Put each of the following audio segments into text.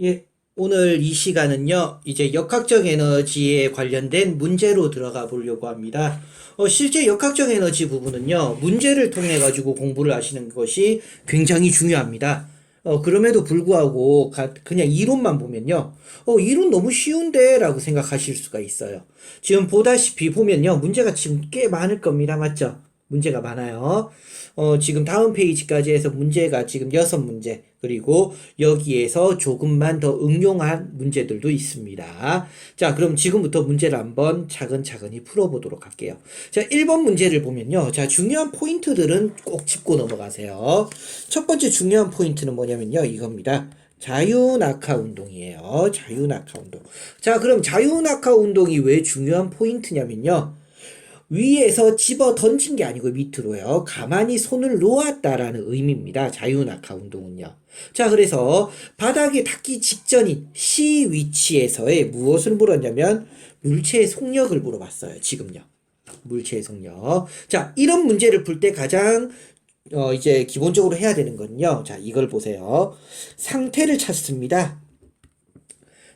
예, 오늘 이 시간은요, 이제 역학적 에너지에 관련된 문제로 들어가 보려고 합니다. 실제 역학적 에너지 부분은요, 문제를 통해 가지고 공부를 하시는 것이 굉장히 중요합니다. 그럼에도 불구하고, 그냥 이론만 보면요, 이론 너무 쉬운데? 라고 생각하실 수가 있어요. 지금 보다시피 보면요, 문제가 지금 꽤 많을 겁니다. 맞죠? 문제가 많아요. 지금 다음 페이지까지 해서 문제가 지금 6문제, 그리고 여기에서 조금만 더 응용한 문제들도 있습니다. 자, 그럼 지금부터 문제를 한번 차근차근히 풀어보도록 할게요. 자, 1번 문제를 보면요. 자, 중요한 포인트들은 꼭 짚고 넘어가세요. 첫 번째 중요한 포인트는 뭐냐면요. 이겁니다. 자유낙하 운동이에요. 자유낙하 운동. 자, 그럼 자유낙하 운동이 왜 중요한 포인트냐면요. 위에서 집어 던진 게 아니고 밑으로요. 가만히 손을 놓았다라는 의미입니다. 자유낙하 운동은요. 자, 그래서 바닥에 닿기 직전인 C 위치에서의 무엇을 물었냐면 물체의 속력을 물어봤어요. 지금요. 물체의 속력. 자, 이런 문제를 풀 때 가장 이제 기본적으로 해야 되는 건요. 자, 이걸 보세요. 상태를 찾습니다.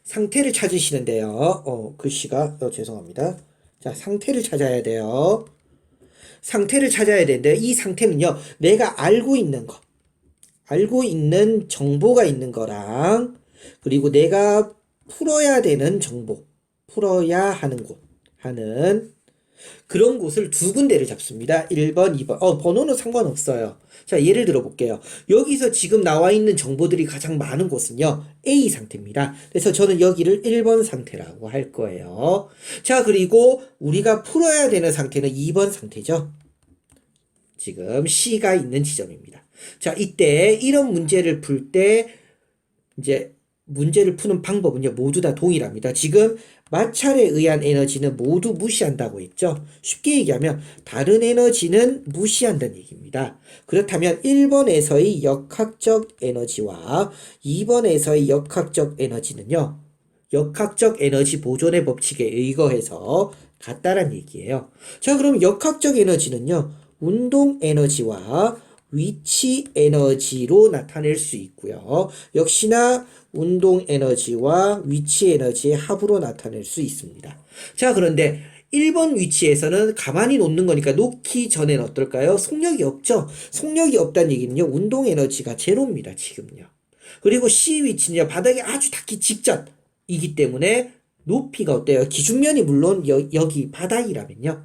상태를 찾으시는데요. 글씨가 죄송합니다. 자, 상태를 찾아야 돼요. 상태를 찾아야 되는데 이 상태는요. 내가 알고 있는 거. 알고 있는 정보가 있는 거랑 그리고 내가 풀어야 되는 정보. 풀어야 하는 곳. 하는 그런 곳을 두 군데를 잡습니다. 1번, 2번. 번호는 상관없어요. 자, 예를 들어 볼게요. 여기서 지금 나와 있는 정보들이 가장 많은 곳은요. A 상태입니다. 그래서 저는 여기를 1번 상태라고 할 거예요. 자, 그리고 우리가 풀어야 되는 상태는 2번 상태죠. 지금 C가 있는 지점입니다. 자, 이때 이런 문제를 풀 때 이제 문제를 푸는 방법은요, 모두 다 동일합니다. 지금 마찰에 의한 에너지는 모두 무시한다고 했죠. 쉽게 얘기하면 다른 에너지는 무시한다는 얘기입니다. 그렇다면 1번에서의 역학적 에너지와 2번에서의 역학적 에너지는요, 역학적 에너지 보존의 법칙에 의거해서 같다란 얘기예요. 자, 그럼 역학적 에너지는요, 운동 에너지와 위치 에너지로 나타낼 수 있고요. 역시나 운동 에너지와 위치 에너지의 합으로 나타낼 수 있습니다. 자, 그런데 1번 위치에서는 가만히 놓는 거니까 놓기 전엔 어떨까요? 속력이 없죠? 속력이 없다는 얘기는요, 운동 에너지가 제로입니다, 지금요. 그리고 C 위치는요, 바닥에 아주 닿기 직전이기 때문에 높이가 어때요? 기준면이 물론 여기 바닥이라면요,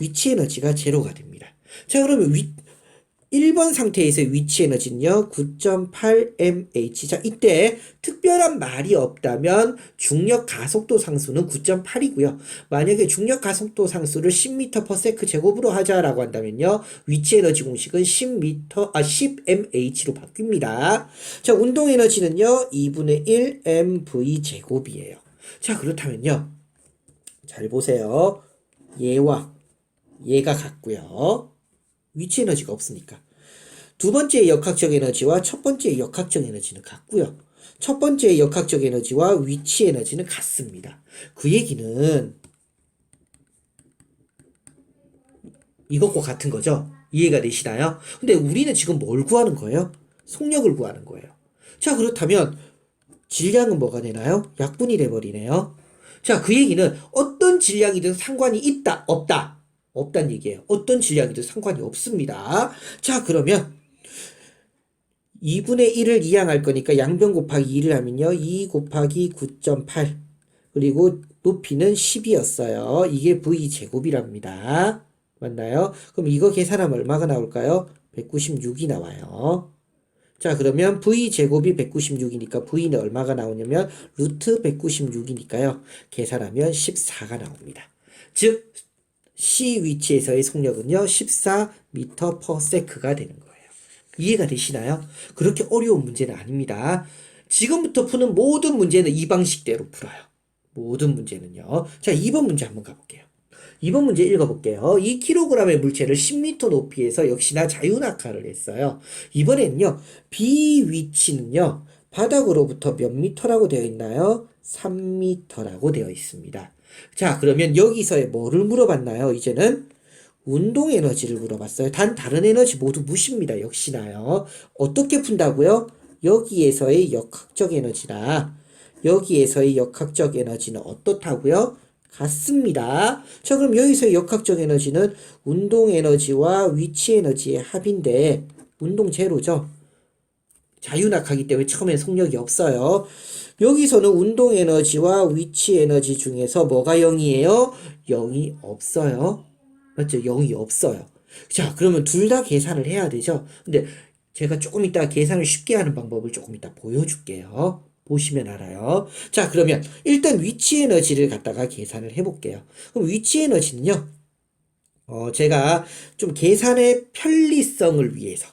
위치 에너지가 제로가 됩니다. 자, 그러면 1번 상태에서의 위치 에너지는요, 9.8mH. 자, 이때 특별한 말이 없다면 중력 가속도 상수는 9.8이고요. 만약에 중력 가속도 상수를 10m/s 제곱으로 하자라고 한다면요, 위치 에너지 공식은 10mh로 바뀝니다. 자, 운동 에너지는요, 2분의 1 mv 제곱이에요. 자, 그렇다면요, 잘 보세요. 얘와 얘가 같고요. 위치 에너지가 없으니까. 두 번째의 역학적 에너지와 첫 번째의 역학적 에너지는 같고요. 첫 번째의 역학적 에너지와 위치 에너지는 같습니다. 그 얘기는 이것과 같은 거죠. 이해가 되시나요? 근데 우리는 지금 뭘 구하는 거예요? 속력을 구하는 거예요. 자, 그렇다면 질량은 뭐가 되나요? 약분이 돼버리네요. 자, 그 얘기는 어떤 질량이든 상관이 있다, 없다. 없다는 얘기예요. 어떤 질량이든 상관이 없습니다. 자, 그러면 2분의 1을 이항할 거니까 양변 곱하기 2를 하면요, 2 곱하기 9.8 그리고 높이는 10이었어요. 이게 V제곱이랍니다. 맞나요? 그럼 이거 계산하면 얼마가 나올까요? 196이 나와요. 자, 그러면 V제곱이 196이니까 V는 얼마가 나오냐면 루트 196이니까요. 계산하면 14가 나옵니다. 즉 C 위치에서의 속력은요, 14m/s가 되는 거예요. 이해가 되시나요? 그렇게 어려운 문제는 아닙니다. 지금부터 푸는 모든 문제는 이 방식대로 풀어요. 모든 문제는요. 자, 2번 문제 한번 가볼게요. 2번 문제 읽어볼게요. 2kg의 물체를 10m 높이에서 역시나 자유낙하를 했어요. 이번에는요, B 위치는요, 바닥으로부터 몇 미터라고 되어 있나요? 3m라고 되어 있습니다. 자, 그러면 여기서의 뭐를 물어봤나요? 이제는 운동 에너지를 물어봤어요. 단 다른 에너지 모두 무시입니다. 역시나요. 어떻게 푼다고요? 여기에서의 역학적 에너지나 여기에서의 역학적 에너지는 어떻다고요? 같습니다. 자, 그럼 여기서의 역학적 에너지는 운동 에너지와 위치 에너지의 합인데 운동 제로죠. 자유낙하기 때문에 처음에 속력이 없어요. 여기서는 운동 에너지와 위치 에너지 중에서 뭐가 0이에요? 0이 없어요. 맞죠? 0이 없어요. 자, 그러면 둘 다 계산을 해야 되죠. 근데 제가 조금 이따 계산을 쉽게 하는 방법을 조금 이따 보여줄게요. 보시면 알아요. 자, 그러면 일단 위치 에너지를 갖다가 계산을 해볼게요. 그럼 위치 에너지는요, 제가 좀 계산의 편리성을 위해서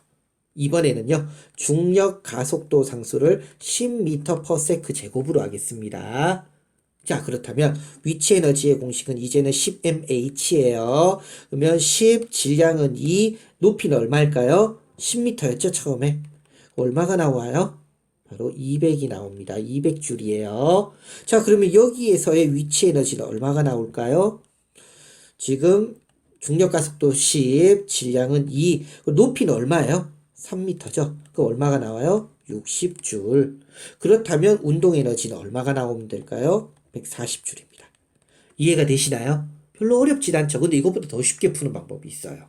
이번에는요, 중력 가속도 상수를 10m/s 제곱으로 하겠습니다. 자, 그렇다면 위치 에너지의 공식은 이제는 10mh예요. 그러면 10, 질량은 2, 높이는 얼마일까요? 10m였죠, 처음에. 얼마가 나와요? 바로 200이 나옵니다. 200줄이에요. 자, 그러면 여기에서의 위치 에너지는 얼마가 나올까요? 지금 중력 가속도 10, 질량은 2, 높이는 얼마예요? 3m죠. 그 얼마가 나와요? 60줄. 그렇다면 운동 에너지는 얼마가 나오면 될까요? 140줄입니다. 이해가 되시나요? 별로 어렵진 않죠. 근데 이것보다 더 쉽게 푸는 방법이 있어요.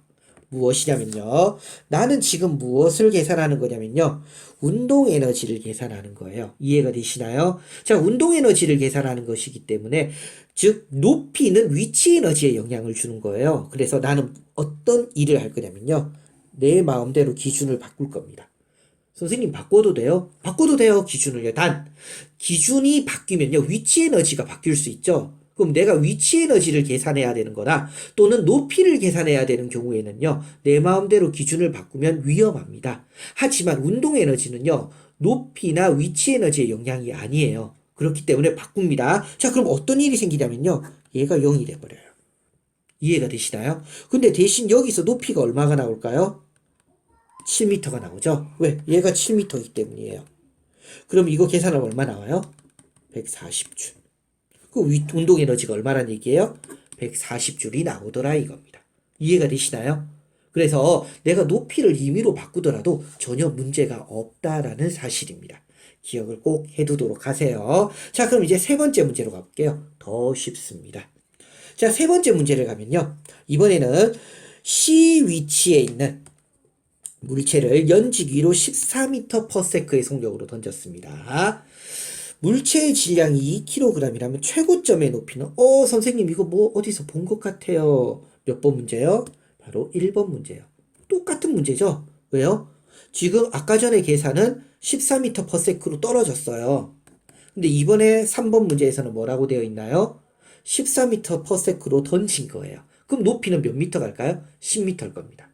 무엇이냐면요. 나는 지금 무엇을 계산하는 거냐면요. 운동 에너지를 계산하는 거예요. 이해가 되시나요? 자, 운동 에너지를 계산하는 것이기 때문에 즉 높이는 위치 에너지에 영향을 주는 거예요. 그래서 나는 어떤 일을 할 거냐면요. 내 마음대로 기준을 바꿀 겁니다. 선생님 바꿔도 돼요? 바꿔도 돼요. 기준을요. 단 기준이 바뀌면요. 위치 에너지가 바뀔 수 있죠. 그럼 내가 위치 에너지를 계산해야 되는 거나 또는 높이를 계산해야 되는 경우에는요. 내 마음대로 기준을 바꾸면 위험합니다. 하지만 운동 에너지는요. 높이나 위치 에너지의 영향이 아니에요. 그렇기 때문에 바꿉니다. 자, 그럼 어떤 일이 생기냐면요. 얘가 0이 돼버려요. 이해가 되시나요? 근데 대신 여기서 높이가 얼마가 나올까요? 7m가 나오죠? 왜? 얘가 7m이기 때문이에요. 그럼 이거 계산하면 얼마 나와요? 140줄. 그 운동 에너지가 얼마란 얘기예요? 140줄이 나오더라 이겁니다. 이해가 되시나요? 그래서 내가 높이를 임의로 바꾸더라도 전혀 문제가 없다라는 사실입니다. 기억을 꼭 해두도록 하세요. 자, 그럼 이제 세 번째 문제로 가볼게요. 더 쉽습니다. 자, 세 번째 문제를 가면요. 이번에는 C 위치에 있는 물체를 연직 위로 14m/s의 속력으로 던졌습니다. 물체의 질량이 2kg이라면 최고점의 높이는 선생님 이거 뭐 어디서 본 것 같아요. 몇 번 문제요? 바로 1번 문제요. 똑같은 문제죠? 왜요? 지금 아까 전에 계산은 14m/s로 떨어졌어요. 근데 이번에 3번 문제에서는 뭐라고 되어 있나요? 14m/s로 던진 거예요. 그럼 높이는 몇 미터 갈까요? 10m일 겁니다.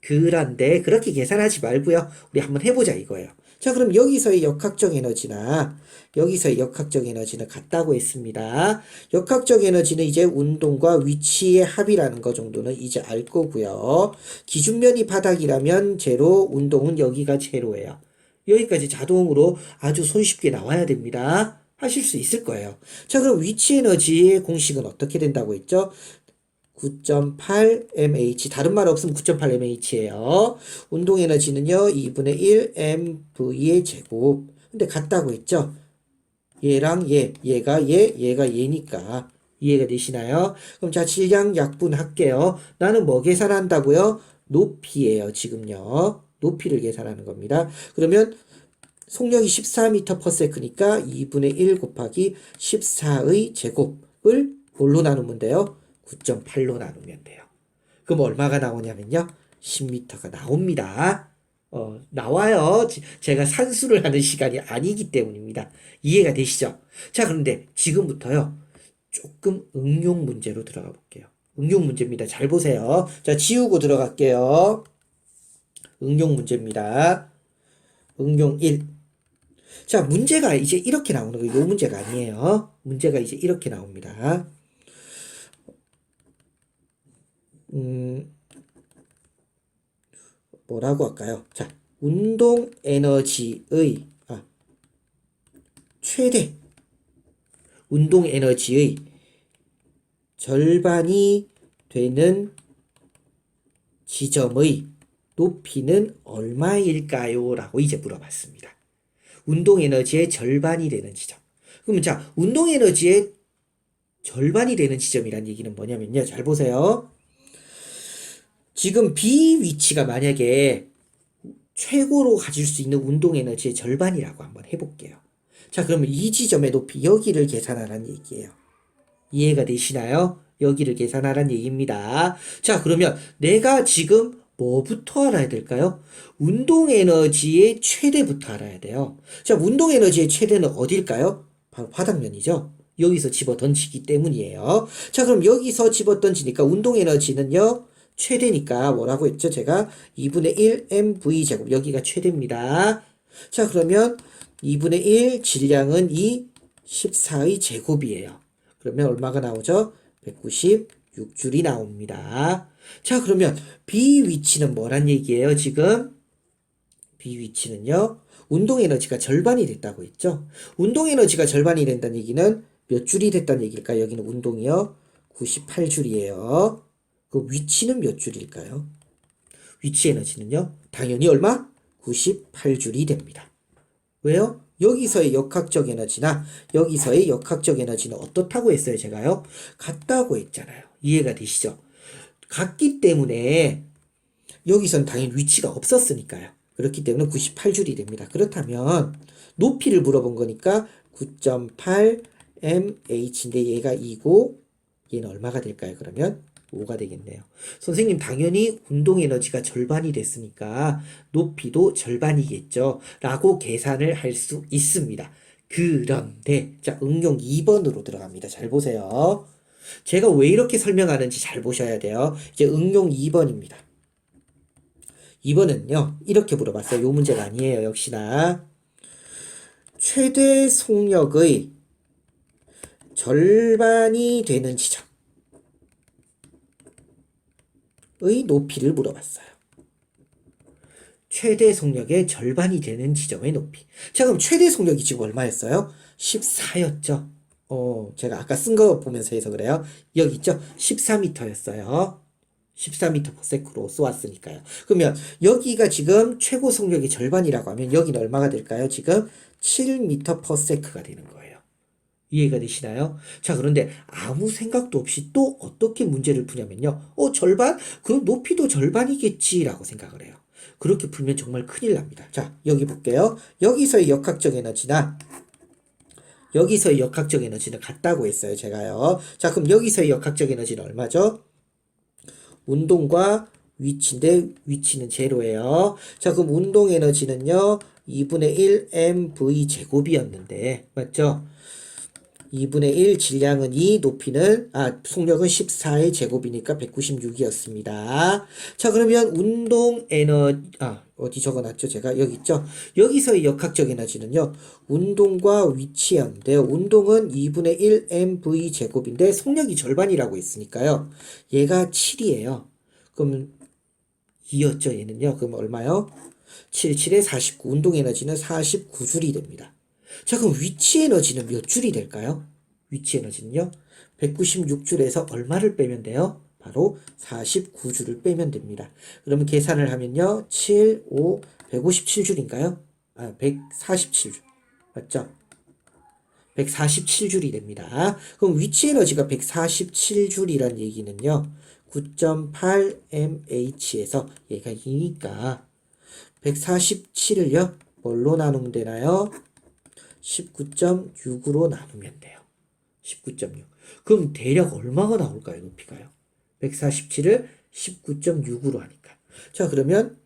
그런데 그렇게 계산하지 말고요. 우리 한번 해보자 이거예요. 자, 그럼 여기서의 역학적 에너지나 여기서의 역학적 에너지는 같다고 했습니다. 역학적 에너지는 이제 운동과 위치의 합이라는 거 정도는 이제 알 거고요. 기준면이 바닥이라면 제로, 운동은 여기가 제로예요. 여기까지 자동으로 아주 손쉽게 나와야 됩니다. 하실 수 있을 거예요. 자, 그럼 위치 에너지의 공식은 어떻게 된다고 했죠? 9.8mh, 다른 말 없으면 9.8mh예요. 운동 에너지는요 2분의 1 mv의 제곱. 근데 같다고 했죠. 얘랑 얘가 얘가 얘니까 이해가 되시나요? 그럼 자, 질량 약분할게요. 나는 뭐 계산한다고요? 높이예요. 지금요 높이를 계산하는 겁니다. 그러면 속력이 14m/s니까 2분의 1 곱하기 14의 제곱을 뭘로 나누면 돼요? 9.8로 나누면 돼요. 그럼 얼마가 나오냐면요. 10m가 나옵니다. 나와요. 제가 산수를 하는 시간이 아니기 때문입니다. 이해가 되시죠? 자, 그런데 지금부터요. 조금 응용 문제로 들어가 볼게요. 응용 문제입니다. 잘 보세요. 자, 지우고 들어갈게요. 응용 문제입니다. 응용 1. 자, 문제가 이제 이렇게 나오는 거예요. 이 문제가 아니에요. 문제가 이제 이렇게 나옵니다. 뭐라고 할까요? 자, 운동 에너지의 최대 운동 에너지의 절반이 되는 지점의 높이는 얼마일까요? 라고 이제 물어봤습니다. 운동 에너지의 절반이 되는 지점. 그러면 자, 운동 에너지의 절반이 되는 지점이란 얘기는 뭐냐면요. 잘 보세요. 지금 B 위치가 만약에 최고로 가질 수 있는 운동 에너지의 절반이라고 한번 해볼게요. 자, 그러면 이 지점의 높이, 여기를 계산하라는 얘기예요. 이해가 되시나요? 여기를 계산하라는 얘기입니다. 자, 그러면 내가 지금 뭐부터 알아야 될까요? 운동 에너지의 최대부터 알아야 돼요. 자, 운동 에너지의 최대는 어딜까요? 바로 바닥면이죠. 여기서 집어 던지기 때문이에요. 자, 그럼 여기서 집어 던지니까 운동 에너지는요, 최대니까 뭐라고 했죠? 제가 2분의 1 mv 제곱, 여기가 최대입니다. 자, 그러면 2분의 1 질량은 이 14의 제곱이에요. 그러면 얼마가 나오죠? 196줄이 나옵니다. 자, 그러면 B 위치는 뭐란 얘기예요, 지금? B 위치는요, 운동 에너지가 절반이 됐다고 했죠? 운동 에너지가 절반이 된다는 얘기는 몇 줄이 됐다는 얘기일까요? 여기는 운동이요, 98줄이에요. 그 위치는 몇 줄일까요? 위치 에너지는요, 당연히 얼마? 98줄이 됩니다. 왜요? 여기서의 역학적 에너지나 여기서의 역학적 에너지는 어떻다고 했어요, 제가요? 같다고 했잖아요. 이해가 되시죠? 같기 때문에 여기선 당연히 위치가 없었으니까요. 그렇기 때문에 98줄이 됩니다. 그렇다면 높이를 물어본 거니까 9.8 mh인데 얘가 2고 얘는 얼마가 될까요? 그러면 5가 되겠네요. 선생님, 당연히 운동 에너지가 절반이 됐으니까 높이도 절반이겠죠. 라고 계산을 할 수 있습니다. 그런데 자, 응용 2번으로 들어갑니다. 잘 보세요. 제가 왜 이렇게 설명하는지 잘 보셔야 돼요. 이제 응용 2번입니다. 2번은요, 이렇게 물어봤어요. 요 문제가 아니에요. 역시나 최대 속력의 절반이 되는 지점 의 높이를 물어봤어요. 최대 속력의 절반이 되는 지점의 높이. 자, 그럼 최대 속력이 지금 얼마였어요? 14였죠. 제가 아까 쓴 거 보면서 해서 그래요. 여기 있죠? 14m였어요. 14m/s로 쏘았으니까요. 그러면 여기가 지금 최고 속력의 절반이라고 하면 여기는 얼마가 될까요? 지금 7m/s가 되는 거예요. 이해가 되시나요? 자, 그런데 아무 생각도 없이 또 어떻게 문제를 푸냐면요. 절반? 그럼 높이도 절반이겠지라고 생각을 해요. 그렇게 풀면 정말 큰일 납니다. 자, 여기 볼게요. 여기서의 역학적 에너지나 여기서의 역학적 에너지는 같다고 했어요, 제가요. 자, 그럼 여기서의 역학적 에너지는 얼마죠? 운동과 위치인데 위치는 제로예요. 자, 그럼 운동 에너지는요, 2분의 1 mv 제곱이었는데, 맞죠? 2분의 1 질량은 2, 높이는, 속력은 14의 제곱이니까 196이었습니다. 자, 그러면 운동 어디 적어놨죠? 제가 여기 있죠? 여기서의 역학적 에너지는요, 운동과 위치였는데요. 운동은 2분의 1 mv 제곱인데, 속력이 절반이라고 했으니까요. 얘가 7이에요. 그럼 2였죠, 얘는요. 그럼 얼마요? 7, 7에 49. 운동 에너지는 49줄이 됩니다. 자, 그럼 위치 에너지는 몇 줄이 될까요? 위치 에너지는요, 196줄에서 얼마를 빼면 돼요? 바로 49줄을 빼면 됩니다. 그러면 계산을 하면요, 7, 5, 157줄인가요? 147줄. 맞죠? 147줄이 됩니다. 그럼 위치 에너지가 147줄이란 얘기는요, 9.8 mh에서 얘가 2니까 147을요, 뭘로 나누면 되나요? 19.6으로 나누면 돼요. 19.6. 그럼 대략 얼마가 나올까요? 높이가요? 147을 19.6으로 하니까. 자, 그러면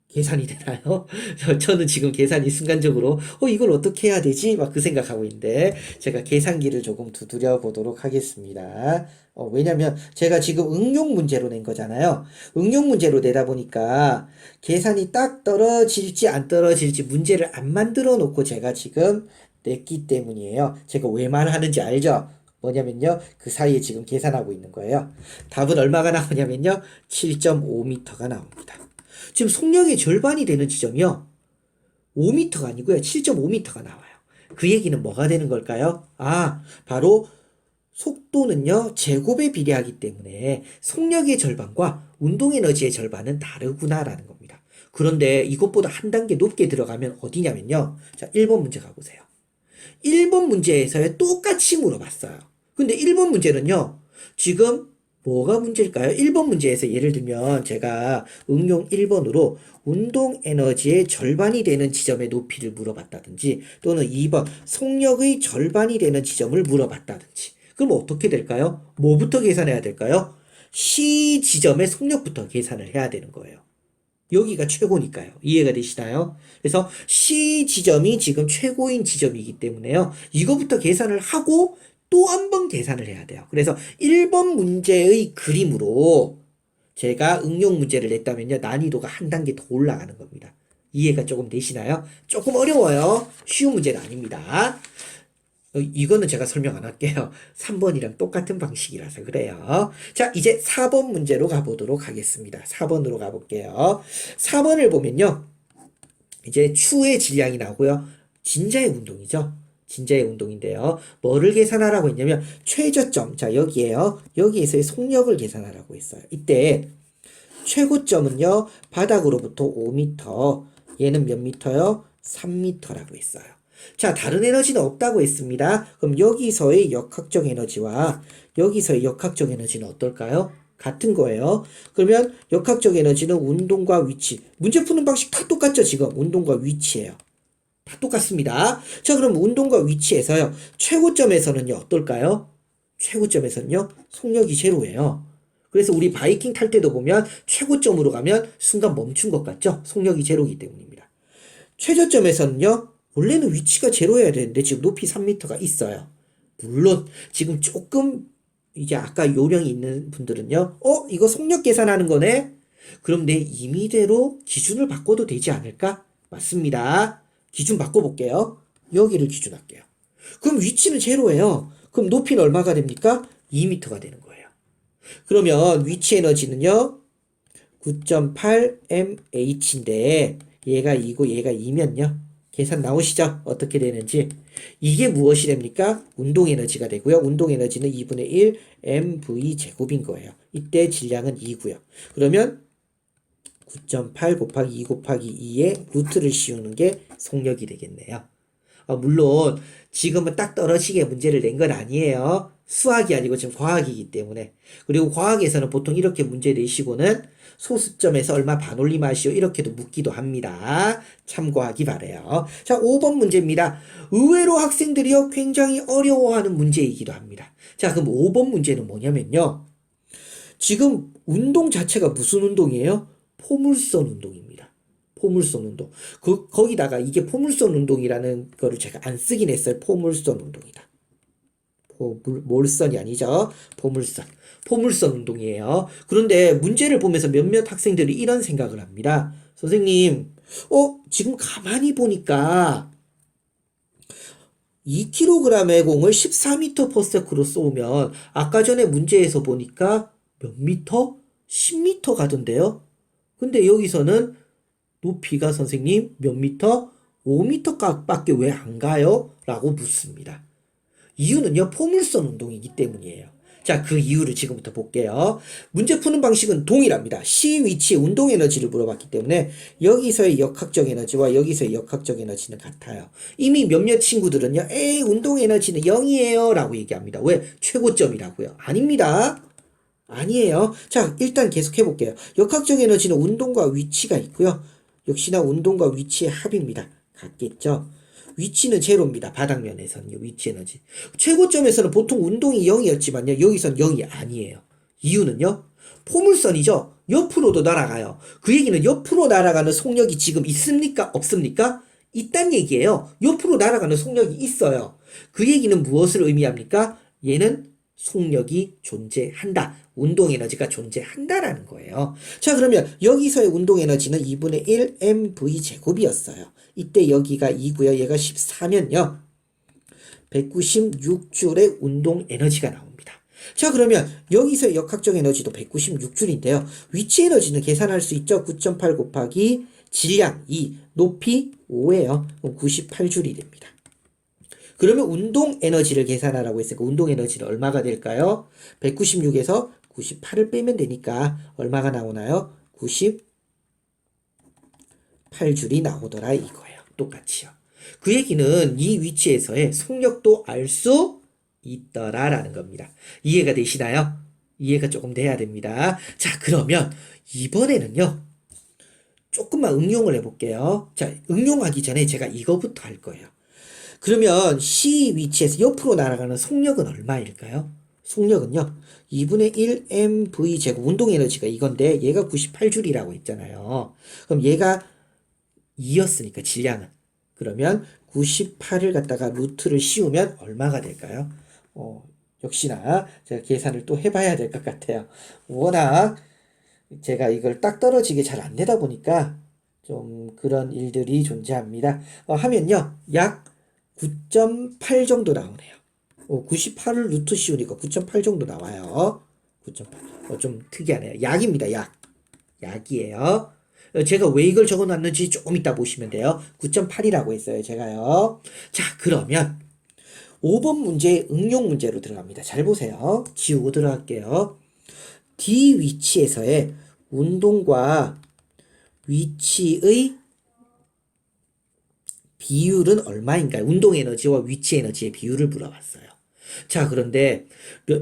계산이 되나요? 저는 지금 계산이 순간적으로 이걸 어떻게 해야 되지? 막 그 생각하고 있는데 제가 계산기를 조금 두드려 보도록 하겠습니다. 왜냐면 제가 지금 응용 문제로 낸 거잖아요. 응용 문제로 내다 보니까 계산이 딱 떨어질지 안 떨어질지 문제를 안 만들어 놓고 제가 지금 냈기 때문이에요. 제가 왜 말하는지 알죠? 뭐냐면요, 그 사이에 지금 계산하고 있는 거예요. 답은 얼마가 나오냐면요, 7.5m가 나옵니다. 지금 속력의 절반이 되는 지점이요, 5m가 아니고요, 7.5m가 나와요. 그 얘기는 뭐가 되는 걸까요? 바로 속도는요, 제곱에 비례하기 때문에 속력의 절반과 운동 에너지의 절반은 다르구나라는 겁니다. 그런데 이것보다 한 단계 높게 들어가면 어디냐면요. 자, 1번 문제 가보세요. 1번 문제에서 똑같이 물어봤어요. 근데 1번 문제는요. 지금 뭐가 문제일까요? 1번 문제에서 예를 들면 제가 응용 1번으로 운동 에너지의 절반이 되는 지점의 높이를 물어봤다든지 또는 2번 속력의 절반이 되는 지점을 물어봤다든지 그럼 어떻게 될까요? 뭐부터 계산해야 될까요? C 지점의 속력부터 계산을 해야 되는 거예요. 여기가 최고니까요. 이해가 되시나요? 그래서 C 지점이 지금 최고인 지점이기 때문에요. 이거부터 계산을 하고 또 한 번 계산을 해야 돼요. 그래서 1번 문제의 그림으로 제가 응용 문제를 냈다면요. 난이도가 한 단계 더 올라가는 겁니다. 이해가 조금 되시나요? 조금 어려워요. 쉬운 문제는 아닙니다. 이거는 제가 설명 안 할게요. 3번이랑 똑같은 방식이라서 그래요. 자, 이제 4번 문제로 가보도록 하겠습니다. 4번으로 가볼게요. 4번을 보면요. 이제 추의 질량이 나오고요. 진자의 운동이죠. 진자의 운동인데요. 뭐를 계산하라고 했냐면 최저점. 자, 여기에요. 여기에서의 속력을 계산하라고 했어요. 이때 최고점은요. 바닥으로부터 5m. 얘는 몇 미터요? 3m라고 했어요. 자, 다른 에너지는 없다고 했습니다. 그럼 여기서의 역학적 에너지와 여기서의 역학적 에너지는 어떨까요? 같은 거예요. 그러면 역학적 에너지는 운동과 위치. 문제 푸는 방식 다 똑같죠, 지금. 운동과 위치예요. 다 똑같습니다. 자, 그럼 운동과 위치에서요. 최고점에서는요, 어떨까요? 최고점에서는요, 속력이 제로예요. 그래서 우리 바이킹 탈 때도 보면 최고점으로 가면 순간 멈춘 것 같죠? 속력이 제로이기 때문입니다. 최저점에서는요, 원래는 위치가 제로여야 되는데 지금 높이 3m가 있어요. 물론 지금 조금 이제 아까 요령이 있는 분들은요. 이거 속력 계산하는 거네? 그럼 내 임의대로 기준을 바꿔도 되지 않을까? 맞습니다. 기준 바꿔볼게요. 여기를 기준할게요. 그럼 위치는 제로예요. 그럼 높이는 얼마가 됩니까? 2m가 되는 거예요. 그러면 위치 에너지는요. 9.8mh인데 얘가 2고 얘가 2면요. 계산 나오시죠? 어떻게 되는지. 이게 무엇이 됩니까? 운동 에너지가 되고요. 운동 에너지는 2분의 1 mv 제곱인 거예요. 이때 질량은 2고요. 그러면 9.8 곱하기 2 곱하기 2에 루트를 씌우는 게 속력이 되겠네요. 물론 지금은 딱 떨어지게 문제를 낸 건 아니에요. 수학이 아니고 지금 과학이기 때문에. 그리고 과학에서는 보통 이렇게 문제 내시고는 소수점에서 얼마 반올림하시오 이렇게도 묻기도 합니다. 참고하기 바래요. 자, 5번 문제입니다. 의외로 학생들이요 굉장히 어려워하는 문제이기도 합니다. 자, 그럼 5번 문제는 뭐냐면요. 지금 운동 자체가 무슨 운동이에요? 포물선 운동입니다. 포물선 운동. 거기다가 이게 포물선 운동이라는 거를 제가 안 쓰긴 했어요. 포물선 운동이다. 몰선이 아니죠. 포물선. 포물선 운동이에요. 그런데 문제를 보면서 몇몇 학생들이 이런 생각을 합니다. 선생님, 지금 가만히 보니까 2kg의 공을 14m/s로 쏘면 아까 전에 문제에서 보니까 몇 미터? 10m 가던데요. 근데 여기서는 높이가 선생님 몇 미터? 5m 밖에 왜 안 가요? 라고 묻습니다. 이유는요, 포물선 운동이기 때문이에요. 자, 그 이유를 지금부터 볼게요. 문제 푸는 방식은 동일합니다. C 위치의 운동 에너지를 물어봤기 때문에 여기서의 역학적 에너지와 여기서의 역학적 에너지는 같아요. 이미 몇몇 친구들은요, 에이, 운동 에너지는 0이에요. 라고 얘기합니다. 왜? 최고점이라고요. 아닙니다. 아니에요. 자, 일단 계속 해볼게요. 역학적 에너지는 운동과 위치가 있고요. 역시나 운동과 위치의 합입니다. 같겠죠? 위치는 제로입니다. 바닥면에서는요. 위치 에너지. 최고점에서는 보통 운동이 0이었지만요. 여기선 0이 아니에요. 이유는요. 포물선이죠. 옆으로도 날아가요. 그 얘기는 옆으로 날아가는 속력이 지금 있습니까? 없습니까? 있단 얘기예요. 옆으로 날아가는 속력이 있어요. 그 얘기는 무엇을 의미합니까? 얘는 속력이 존재한다. 운동 에너지가 존재한다라는 거예요. 자, 그러면 여기서의 운동 에너지는 2분의 1 mv 제곱이었어요. 이때 여기가 2고요. 얘가 14면요. 196줄의 운동 에너지가 나옵니다. 자, 그러면 여기서의 역학적 에너지도 196줄인데요. 위치 에너지는 계산할 수 있죠. 9.8 곱하기 질량 2, 높이 5예요. 그럼 98줄이 됩니다. 그러면 운동 에너지를 계산하라고 했으니까 운동 에너지는 얼마가 될까요? 196에서 98을 빼면 되니까 얼마가 나오나요? 98 98줄이 나오더라 이거예요. 똑같이요. 그 얘기는 이 위치에서의 속력도 알 수 있더라라는 겁니다. 이해가 되시나요? 이해가 조금 돼야 됩니다. 자, 그러면 이번에는요. 조금만 응용을 해볼게요. 자, 응용하기 전에 제가 이거부터 할 거예요. 그러면 C 위치에서 옆으로 날아가는 속력은 얼마일까요? 속력은요. 2분의 1 mv 제곱 운동 에너지가 이건데 얘가 98줄이라고 했잖아요. 그럼 얘가 2였으니까 질량은. 그러면 98을 갖다가 루트를 씌우면 얼마가 될까요? 역시나 제가 계산을 또 해봐야 될 것 같아요. 워낙 제가 이걸 딱 떨어지게 잘 안 되다 보니까 좀 그런 일들이 존재합니다. 하면요. 약 9.8 정도 나오네요. 98을 루트 씌우니까 9.8 정도 나와요. 9.8. 좀 특이하네요. 약입니다. 약. 약이에요. 제가 왜 이걸 적어놨는지 조금 이따 보시면 돼요. 9.8이라고 했어요. 제가요. 자, 그러면 5번 문제 응용 문제로 들어갑니다. 잘 보세요. 지우고 들어갈게요. D 위치에서의 운동과 위치의 비율은 얼마인가요? 운동 에너지와 위치 에너지의 비율을 물어봤어요. 자, 그런데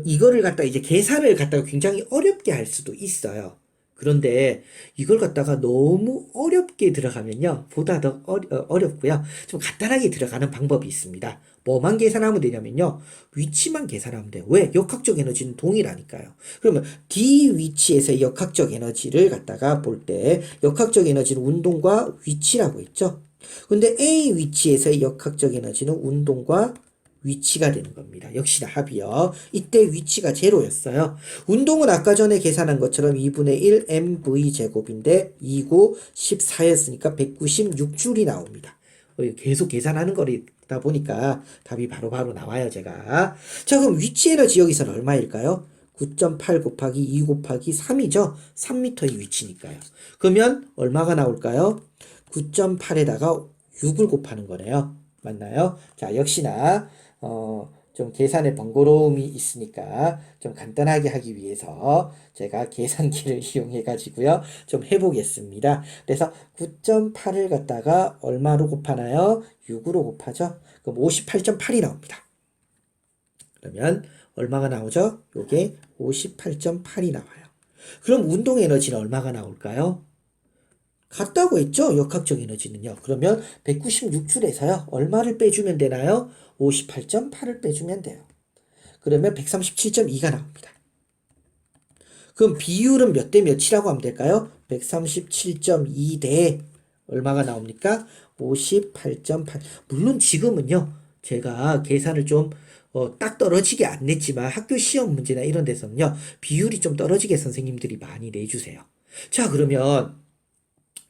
이거를 갖다가 이제 계산을 갖다가 굉장히 어렵게 할 수도 있어요. 그런데 이걸 갖다가 너무 어렵게 들어가면요. 보다 더 어렵고요. 좀 간단하게 들어가는 방법이 있습니다. 뭐만 계산하면 되냐면요. 위치만 계산하면 돼요. 왜? 역학적 에너지는 동일하니까요. 그러면 D 위치에서의 역학적 에너지를 갖다가 볼 때 역학적 에너지는 운동과 위치라고 했죠. 근데 A 위치에서의 역학적 에너지는 운동과 위치가 되는 겁니다. 역시나 합이요. 이때 위치가 제로였어요. 운동은 아까 전에 계산한 것처럼 2분의 1 mv 제곱인데 2고 14였으니까 196줄이 나옵니다. 계속 계산하는 거다 보니까 답이 바로바로 나와요, 제가. 자, 그럼 위치 에너지 여기서는 얼마일까요? 9.8 곱하기 2 곱하기 3이죠? 3m의 위치니까요. 그러면 얼마가 나올까요? 9.8에다가 6을 곱하는 거네요. 맞나요? 자, 역시나 좀 계산에 번거로움이 있으니까 좀 간단하게 하기 위해서 제가 계산기를 이용해 가지고요. 좀 해보겠습니다. 그래서 9.8을 갖다가 얼마로 곱하나요? 6으로 곱하죠. 그럼 58.8이 나옵니다. 그러면 얼마가 나오죠? 요게 58.8이 나와요. 그럼 운동 에너지는 얼마가 나올까요? 같다고 했죠? 역학적 에너지는요. 그러면 196줄에서요. 얼마를 빼주면 되나요? 58.8을 빼주면 돼요. 그러면 137.2가 나옵니다. 그럼 비율은 몇 대 몇이라고 하면 될까요? 137.2 대 얼마가 나옵니까? 58.8. 물론 지금은요. 제가 계산을 좀 딱 떨어지게 안 냈지만 학교 시험 문제나 이런 데서는요. 비율이 좀 떨어지게 선생님들이 많이 내주세요. 자, 그러면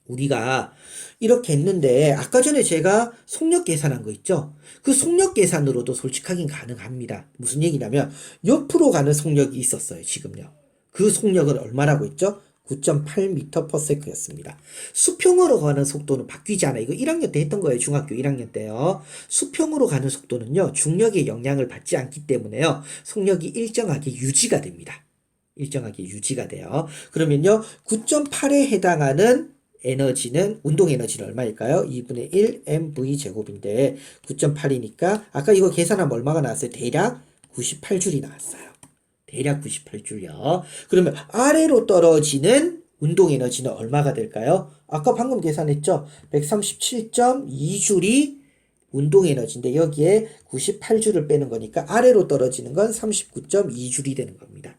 우리가 이렇게 했는데 아까 전에 제가 속력 계산한 거 있죠? 그 속력 계산으로도 솔직하긴 가능합니다. 무슨 얘기냐면 옆으로 가는 속력이 있었어요. 지금요. 그 속력은 얼마라고 했죠? 9.8m/s 였습니다. 수평으로 가는 속도는 바뀌지 않아요. 이거 1학년 때 했던 거예요. 중학교 1학년 때요. 수평으로 가는 속도는요. 중력의 영향을 받지 않기 때문에요. 속력이 일정하게 유지가 됩니다. 일정하게 유지가 돼요. 그러면요. 9.8에 해당하는 에너지는 운동 에너지는 얼마일까요? 2분의 1 mv 제곱인데 9.8이니까 아까 이거 계산하면 얼마가 나왔어요? 대략 98줄이 나왔어요. 대략 98줄요. 그러면 아래로 떨어지는 운동 에너지는 얼마가 될까요? 아까 방금 계산했죠? 137.2줄이 운동 에너지인데 여기에 98줄을 빼는 거니까 아래로 떨어지는 건 39.2줄이 되는 겁니다.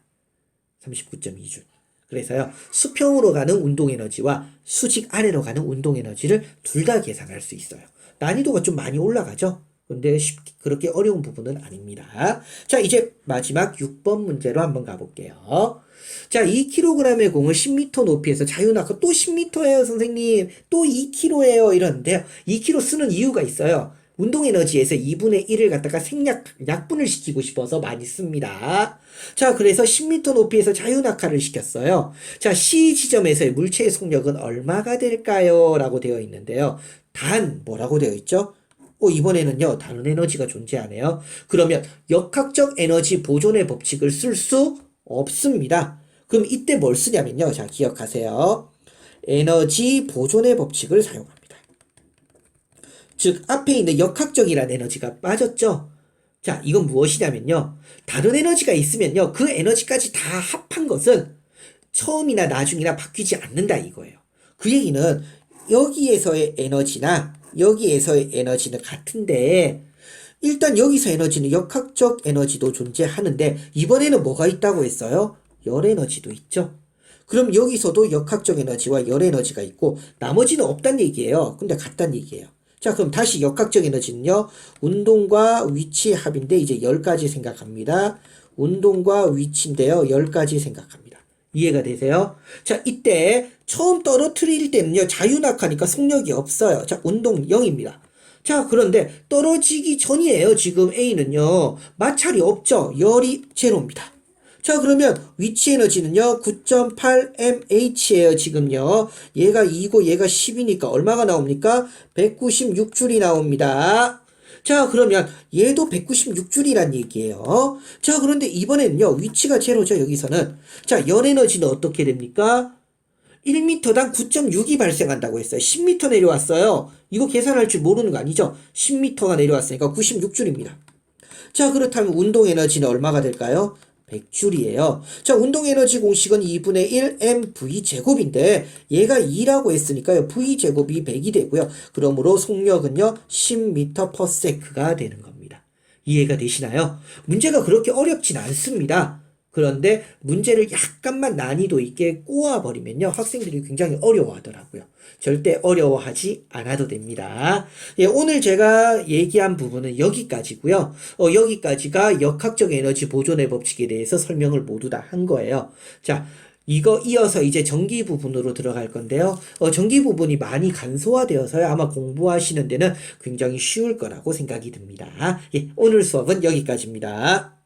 39.2줄. 그래서요, 수평으로 가는 운동 에너지와 수직 아래로 가는 운동 에너지를 둘 다 계산할 수 있어요. 난이도가 좀 많이 올라가죠? 근데 그렇게 어려운 부분은 아닙니다. 자, 이제 마지막 6번 문제로 한번 가볼게요. 자, 2kg의 공을 10m 높이에서 자유낙하 또 10m예요, 선생님. 또 2kg예요. 이러는데요. 2kg 쓰는 이유가 있어요. 운동 에너지에서 2분의 1을 갖다가 약분을 시키고 싶어서 많이 씁니다. 자, 그래서 10m 높이에서 자유낙하를 시켰어요. 자, C 지점에서의 물체의 속력은 얼마가 될까요? 라고 되어 있는데요. 단, 뭐라고 되어 있죠? 이번에는요, 다른 에너지가 존재하네요. 그러면 역학적 에너지 보존의 법칙을 쓸 수 없습니다. 그럼 이때 뭘 쓰냐면요. 자, 기억하세요. 에너지 보존의 법칙을 사용합니다. 즉 앞에 있는 역학적이라는 에너지가 빠졌죠. 자, 이건 무엇이냐면요. 다른 에너지가 있으면요. 그 에너지까지 다 합한 것은 처음이나 나중이나 바뀌지 않는다 이거예요. 그 얘기는 여기에서의 에너지나 여기에서의 에너지는 같은데 일단 여기서 에너지는 역학적 에너지도 존재하는데 이번에는 뭐가 있다고 했어요? 열 에너지도 있죠. 그럼 여기서도 역학적 에너지와 열 에너지가 있고 나머지는 없단 얘기예요. 근데 같단 얘기예요. 자, 그럼 다시 역학적 에너지는요. 운동과 위치의 합인데 이제 10가지 생각합니다. 운동과 위치인데요. 10가지 생각합니다. 이해가 되세요? 자, 이때 처음 떨어뜨릴 때는요. 자유낙하니까 속력이 없어요. 자, 운동 0입니다. 자, 그런데 떨어지기 전이에요. 지금 A는요. 마찰이 없죠. 열이 제로입니다. 자, 그러면 위치 에너지는요. 9.8mh예요. 지금요. 얘가 2고 얘가 10이니까 얼마가 나옵니까? 196줄이 나옵니다. 자, 그러면 얘도 196줄이란 얘기예요. 자, 그런데 이번에는요. 위치가 제로죠. 여기서는. 자, 열 에너지는 어떻게 됩니까? 1m당 9.6이 발생한다고 했어요. 10m 내려왔어요. 이거 계산할 줄 모르는 거 아니죠? 10m가 내려왔으니까 96줄입니다. 자, 그렇다면 운동 에너지는 얼마가 될까요? 100줄이에요. 자, 운동 에너지 공식은 2분의 1 mv 제곱인데 얘가 2라고 했으니까요. v 제곱이 100이 되고요. 그러므로 속력은요. 10m/s가 되는 겁니다. 이해가 되시나요? 문제가 그렇게 어렵진 않습니다. 그런데 문제를 약간만 난이도 있게 꼬아버리면요. 학생들이 굉장히 어려워하더라고요. 절대 어려워하지 않아도 됩니다. 예, 오늘 제가 얘기한 부분은 여기까지고요. 여기까지가 역학적 에너지 보존의 법칙에 대해서 설명을 모두 다 한 거예요. 자, 이거 이어서 이제 전기 부분으로 들어갈 건데요. 전기 부분이 많이 간소화되어서요. 아마 공부하시는 데는 굉장히 쉬울 거라고 생각이 듭니다. 예, 오늘 수업은 여기까지입니다.